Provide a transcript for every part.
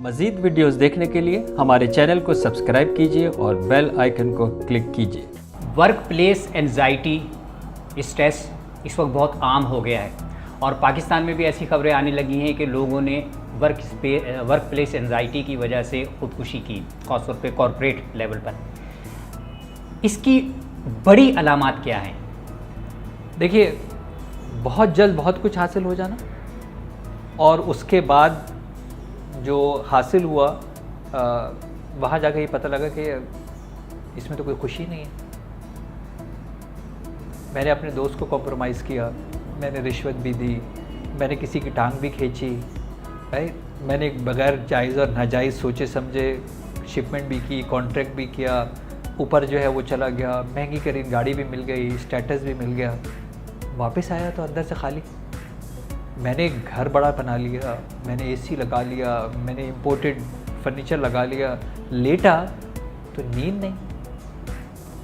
मज़ीद वीडियोस देखने के लिए हमारे चैनल को सब्सक्राइब कीजिए और बेल आइकन को क्लिक कीजिए। वर्क प्लेस एंजाइटी, स्ट्रेस इस वक्त बहुत आम हो गया है और पाकिस्तान में भी ऐसी खबरें आने लगी हैं कि लोगों ने वर्क प्लेस एंजाइटी की वजह से ख़ुदकुशी की, ख़ासतौर पे कॉरपोरेट लेवल पर। इसकी बड़ी अलामात क्या हैं? देखिए, बहुत जल्द बहुत कुछ हासिल हो जाना और उसके बाद जो हासिल हुआ वहाँ जाकर ये पता लगा कि इसमें तो कोई खुशी नहीं है। मैंने अपने दोस्त को कॉम्प्रोमाइज़ किया, मैंने रिश्वत भी दी, मैंने किसी की टांग भी खींची, राइट। मैंने बगैर जायज़ और नाजायज़ सोचे समझे शिपमेंट भी की, कॉन्ट्रैक्ट भी किया, ऊपर जो है वो चला गया, महंगी करीन गाड़ी भी मिल गई, स्टेटस भी मिल गया। वापस आया तो अंदर से खाली। मैंने घर बड़ा बना लिया, मैंने एसी लगा लिया, मैंने इंपोर्टेड फर्नीचर लगा लिया, लेटा तो नींद नहीं।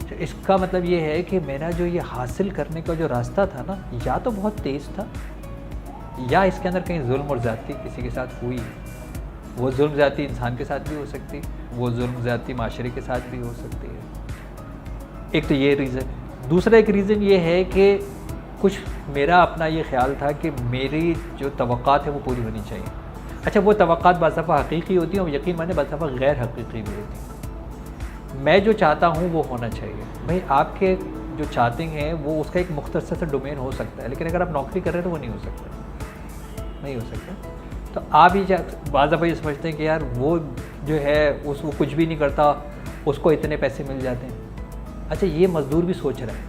तो इसका मतलब ये है कि मेरा जो ये हासिल करने का जो रास्ता था ना, या तो बहुत तेज़ था या इसके अंदर कहीं जुल्म और ज़्यादती किसी के साथ हुई। वो जुल्म ज़्यादती इंसान के साथ भी हो सकती, वो जुल्म ज़्यादती माशरे के साथ भी हो सकती है। एक तो ये रीज़न है। दूसरा एक रीज़न ये है कि कुछ मेरा अपना ये ख्याल था कि मेरी जो तवक्कात है वो पूरी होनी चाहिए। अच्छा, वो तवक्कात बाज़ दफ़ा हकीकी होती हैं और यकीन माने बाज़ दफ़ा गैर हकीकी भी होती हैं। मैं जो चाहता हूँ वो होना चाहिए। भाई, आपके जो चाहते हैं वो उसका एक मुख्तसर सा डोमेन हो सकता है, लेकिन अगर आप नौकरी कर रहे हैं तो वो नहीं हो सकता, नहीं हो सकता। तो आप ही बाज़ दफ़ा ये समझते हैं कि यार वो जो है वो कुछ भी नहीं करता, उसको इतने पैसे मिल जाते हैं। अच्छा, ये मज़दूर भी सोच रहा है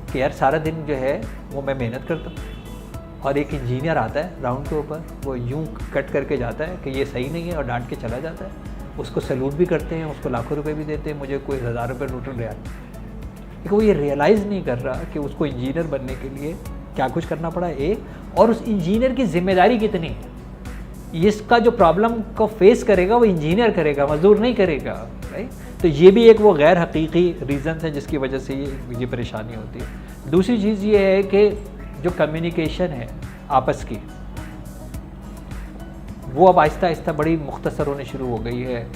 कि यार सारा दिन जो है वो मैं मेहनत करता हूँ और एक इंजीनियर आता है राउंड के ऊपर, वो यूं कट करके जाता है कि ये सही नहीं है और डांट के चला जाता है। उसको सैल्यूट भी करते हैं, उसको लाखों रुपए भी देते हैं, मुझे कोई 1000 रुपये नोट रहा है। लेकिन वो ये रियलाइज़ नहीं कर रहा कि उसको इंजीनियर बनने के लिए क्या कुछ करना पड़ा और उस इंजीनियर की जिम्मेदारी कितनी है। इसका जो प्रॉब्लम को फेस करेगा वो इंजीनियर करेगा, मजदूर नहीं करेगा, राइट। तो ये भी एक वो गैर हकीकी रीज़न है जिसकी वजह से ये परेशानी होती है। दूसरी चीज़ ये है कि जो कम्युनिकेशन है आपस की, वो अब आहिस्ता आहिस्ता बड़ी मुख्तसर होने शुरू हो गई है।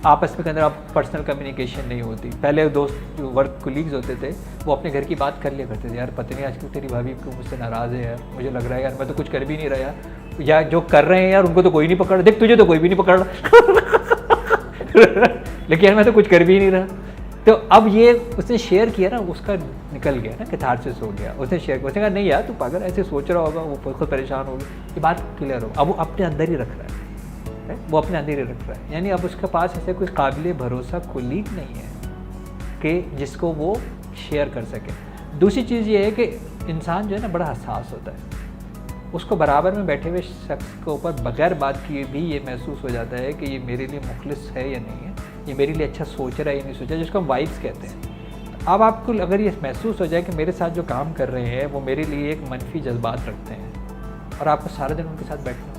आपस में के अंदर अब पर्सनल कम्युनिकेशन नहीं होती। पहले दोस्त जो वर्क कोलीग्स होते थे वो अपने घर की बात कर लिया करते थे, यार पता नहीं आजकल तेरी भाभी क्यों मुझसे नाराज़ है यार, मुझे लग रहा है यार मैं तो कुछ कर भी नहीं रहा या जो कर रहे हैं यार उनको तो कोई नहीं पकड़, देख तुझे तो कोई भी नहीं पकड़ लेकिन यार मैं तो कुछ कर भी नहीं रहा। तो अब ये उसने शेयर किया ना, उसका निकल गया ना, कैथारसिस हो गया। उसने शेयर किया, उसने कहा नहीं यार तू पागल ऐसे सोच रहा होगा, वो खुद परेशान होगी, ये बात क्लियर हो। अब वो अपने अंदर ही रख रहा है, वो अपने अंदर ही रख रहा है। यानी अब उसके पास ऐसे कोई काबिल भरोसा कोलीग नहीं है कि जिसको वो शेयर कर सके। दूसरी चीज़ ये है कि इंसान जो है ना बड़ा हसास होता है, उसको बराबर में बैठे हुए शख्स के ऊपर बगैर बात किए भी ये महसूस हो जाता है कि ये मेरे लिए मुखलिस है या नहीं है, ये मेरे लिए अच्छा सोच रहा है या नहीं सोच रहा, जिसको हम वाइब्स कहते हैं। अब आपको अगर ये महसूस हो जाए कि मेरे साथ जो काम कर रहे हैं वो मेरे लिए एक मनफी जज्बात रखते हैं और आपको सारा दिन उनके साथ बैठना,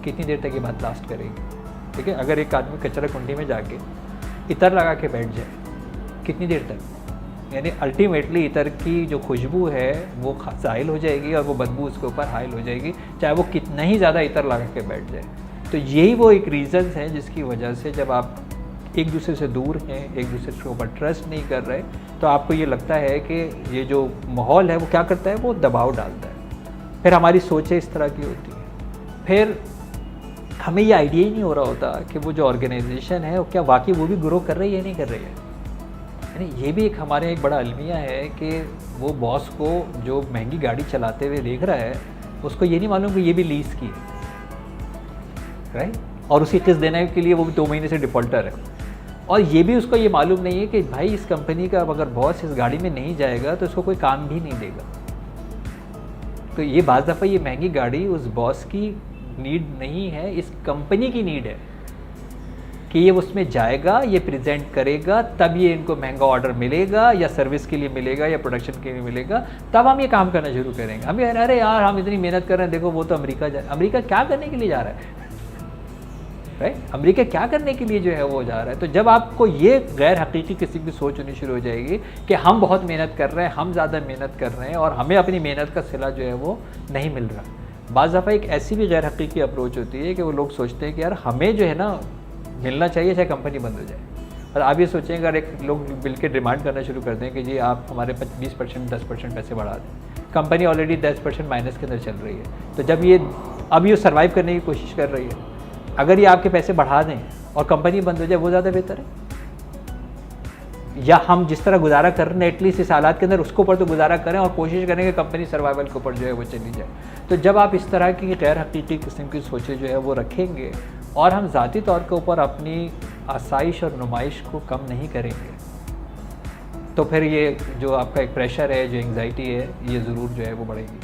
कितनी देर तक ये बात लास्ट करेगी? ठीक है, अगर एक आदमी कचरा कुंडी में जाके इतर लगा के बैठ जाए, कितनी देर तक? यानी अल्टीमेटली इतर की जो खुशबू है वो ज़ाहिल हो जाएगी और वो बदबू उसके ऊपर हाइल हो जाएगी, चाहे वो कितना ही ज़्यादा इतर लगा के बैठ जाए। तो यही वो एक रीज़न्स हैं जिसकी वजह से जब आप एक दूसरे से दूर हैं, एक दूसरे के ऊपर ट्रस्ट नहीं कर रहे, तो आपको ये लगता है कि ये जो माहौल है वो क्या करता है, वो दबाव डालता है। फिर हमारी सोचें इस तरह की होती हैं, फिर हमें ये आइडिया ही नहीं हो रहा होता कि वो जो ऑर्गेनाइजेशन है वो क्या वाकई वो भी ग्रो कर रही है या नहीं कर रही है। यानी ये भी एक हमारे एक बड़ा अलमिया है कि वो बॉस को जो महंगी गाड़ी चलाते हुए देख रहा है उसको ये नहीं मालूम कि ये भी लीज़ की है, राइट। और उसी किस्त देने के लिए वो भी 2 महीने से डिफ़ॉल्टर है। और ये भी उसको ये मालूम नहीं है कि भाई इस कंपनी का अगर बॉस इस गाड़ी में नहीं जाएगा तो इसको कोई काम भी नहीं देगा। तो ये बाज़ दफ़ा ये महंगी गाड़ी उस बॉस की नीड नहीं है, इस कंपनी की नीड है कि ये उसमें जाएगा, ये प्रेजेंट करेगा, तब ये इनको महंगा ऑर्डर मिलेगा या सर्विस के लिए मिलेगा या प्रोडक्शन के लिए मिलेगा, तब हम ये काम करना शुरू करेंगे। हम यार अरे यार हम इतनी मेहनत कर रहे हैं, देखो वो तो अमेरिका क्या करने के लिए जा रहा है, राइट। अमेरिका क्या करने के लिए जो है वो जा रहा है। तो जब आपको ये गैर हकीकी किसी की सोच होनी शुरू हो जाएगी कि हम बहुत मेहनत कर रहे हैं, हम ज़्यादा मेहनत कर रहे हैं और हमें अपनी मेहनत का सिला जो है वो नहीं मिल रहा, बाज़ दफ़ा एक ऐसी भी गैर हकीकी अप्रोच होती है कि वो लोग सोचते हैं कि यार हमें जो है ना मिलना चाहिए चाहे कंपनी बंद हो जाए। और आप ये सोचें अगर एक लोग मिल के डिमांड करना शुरू कर दें कि जी आप हमारे 20% 10% पैसे बढ़ा दें, कंपनी ऑलरेडी 10% माइनस के अंदर चल रही है, तो जब ये सर्वाइव करने की कोशिश कर रही है, अगर ये आपके पैसे बढ़ा दें और कंपनी बंद हो जाए, वो ज़्यादा बेहतर है। या हम जिस तरह गुजारा कर रहे हैं एटलीस्ट इस हालात के अंदर उसके ऊपर तो गुजारा करें और कोशिश करें कि कंपनी सर्वाइवल के ऊपर जो है वो चली जाए। तो जब आप इस तरह की गैर हकीकी किस्म की सोचें जो है वो रखेंगे और हम ज़ाती तौर के ऊपर अपनी आसाइश और नुमाइश को कम नहीं करेंगे, तो फिर ये जो आपका एक प्रेशर है, जो एंग्जाइटी है, ये ज़रूर जो है वो बढ़ेगी।